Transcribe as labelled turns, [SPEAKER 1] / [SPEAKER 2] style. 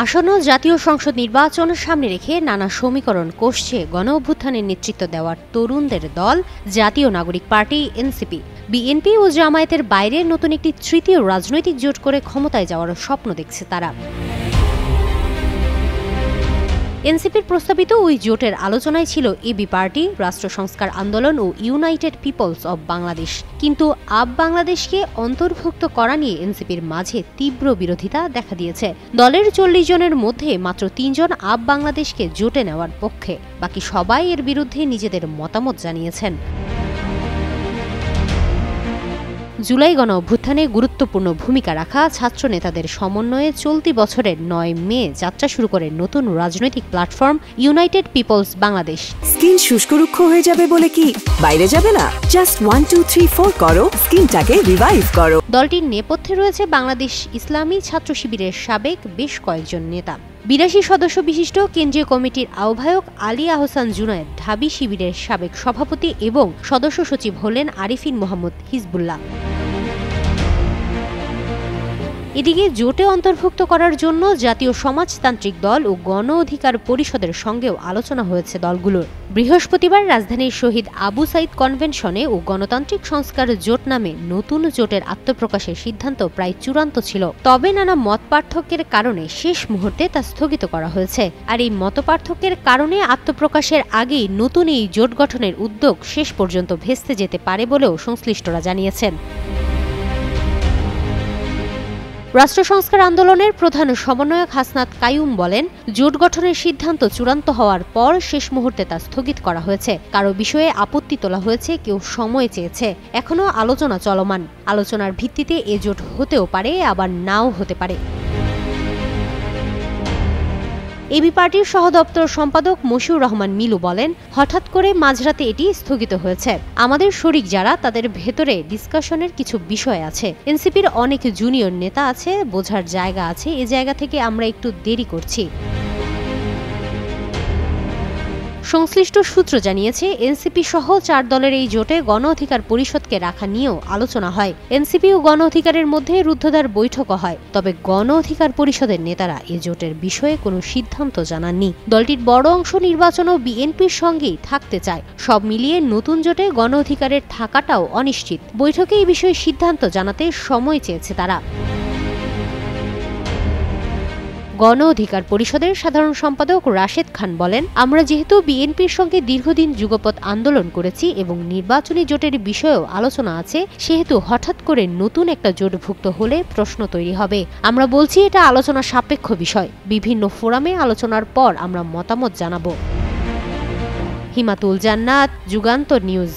[SPEAKER 1] আসন্ন জাতীয় সংসদ নির্বাচন সামনে রেখে নানা সমীকরণ কষছে গণ অভ্যুত্থানের নেতৃত্ব দেওয়ার তরুণদের দল জাতীয় নাগরিক পার্টি এনসিপি। বিএনপি ও জামায়াতের বাইরে নতুন একটি তৃতীয় রাজনৈতিক জোট করে ক্ষমতায় যাওয়ার স্বপ্ন দেখছে তারা। এনসিপির প্রস্তাবিত ওই জোটের আলোচনায় ছিল এবি পার্টি, রাষ্ট্র সংস্কার আন্দোলন ও ইউনাইটেড পিপলস অব বাংলাদেশ। কিন্তু আপ বাংলাদেশকে অন্তর্ভুক্ত করা নিয়ে এনসিপির মাঝে তীব্র বিরোধিতা দেখা দিয়েছে। দলের 40 জনের মধ্যে মাত্র 3 জন আপ বাংলাদেশকে জোটে নেওয়ার পক্ষে, বাকি সবাই এর বিরুদ্ধে নিজেদের মতামত জানিয়েছেন। জুলাই গণ অভ্যুত্থানে গুরুত্বপূর্ণ ভূমিকা রাখা ছাত্র নেতাদের সমন্বয়ে চলতি বছরের 9 মে যাত্রা শুরু করে নতুন রাজনৈতিক platform United People's Bangladesh.
[SPEAKER 2] Skin শুষ্ক রুক্ষ হয়ে যাবে বলে কি বাইরে যাবে না? জাস্ট 1 2 3 4 করো, স্কিনটাকে রিভাইভ করো।
[SPEAKER 1] দলটির নেপথ্যে রয়েছে বাংলাদেশ ইসলামী ছাত্র শিবিরের সাবেক বেশ কয়েকজন নেতা। 82 সদস্য বিশিষ্ট কেন্দ্রীয় কমিটির আহ্বায়ক আলী আহসান জুনায়েদ ঢাবি শিবিরের সাবেক সভাপতি এবং সদস্য সচিব হলেন আরিফিন মোহাম্মদ হিজবুল্লাহ। এদিকে জোটে অন্তর্ভুক্ত করার জন্য জাতীয় সমাজতান্ত্রিক দল ও গণ অধিকার পরিষদের সঙ্গেও আলোচনা হয়েছে দলগুলোর। বৃহস্পতিবার রাজধানীর শহীদ আবু সাইদ কনভেনশনে ও গণতান্ত্রিক সংস্কার জোট নামে নতুন জোটের আত্মপ্রকাশের সিদ্ধান্ত প্রায় চূড়ান্ত ছিল। তবে নানা মতপার্থক্যের কারণে শেষ মুহূর্তে তা স্থগিত করা হয়েছে। আর এই মতপার্থক্যের কারণে আত্মপ্রকাশের আগেই নতুন এই জোট গঠনের উদ্যোগ শেষ পর্যন্ত ভেস্তে যেতে পারে বলেও সংশ্লিষ্টরা জানিয়েছেন। রাষ্ট্র সংস্কার আন্দোলনের প্রধান সমন্বয়ক হাসনাত কাইয়ুম বলেন, জোট গঠনের সিদ্ধান্ত চূড়ান্ত হওয়ার পর শেষ মুহূর্তে তা স্থগিত করা হয়েছে। কারো বিষয়ে আপত্তি তোলা হয়েছে, কেউ সময় চেয়েছে। এখনও আলোচনা চলমান। আলোচনার ভিত্তিতে এ জোট হতেও পারে, আবার নাও হতে পারে। এবি পার্টির সহদপ্তর সম্পাদক মশিউর রহমান মিলু বলেন, হঠাৎ করে মাঝরাতে এটি স্থগিত হয়েছে। আমাদের শরিক যারা, তাদের ভেতরে ডিসকাশনের কিছু বিষয় আছে। এনসিপির অনেক জুনিয়র নেতা আছে, বোঝার জায়গা আছে। এ জায়গা থেকে আমরা একটু দেরি করছি। সংশ্লিষ্ট সূত্র জানিয়েছে, এনসিপি সহ 4 দলের এই জোটে গণ অধিকার পরিষদকে রাখা নিয়েও আলোচনা হয়। এনসিপি ও গণ অধিকারের মধ্যে রুদ্ধদ্বার বৈঠকও হয়। তবে গণ অধিকার পরিষদের নেতারা এ জোটের বিষয়ে কোনো সিদ্ধান্ত জানাননি। দলটির বড় অংশ নির্বাচনও বিএনপির সঙ্গেই থাকতে চায়। সব মিলিয়ে নতুন জোটে গণ অধিকারের থাকাটাও অনিশ্চিত। বৈঠকে এই বিষয়ে সিদ্ধান্ত জানাতে সময় চেয়েছে তারা। গণ অধিকার পরিষদের সাধারণ সম্পাদক রাশেদ খান বলেন, আমরা যেহেতু বিএনপির সঙ্গে দীর্ঘদিন যুগপৎ আন্দোলন করেছি এবং নির্বাচনী জোটের বিষয়েও আলোচনা আছে, সেহেতু হঠাৎ করে নতুন একটা জোটভুক্ত হলে প্রশ্ন তৈরি হবে। আমরা বলছি এটা আলোচনা সাপেক্ষ বিষয়। বিভিন্ন ফোরামে আলোচনার পর আমরা মতামত জানাবো। হিমাতুল জান্নাত, যুগান্তর নিউজ।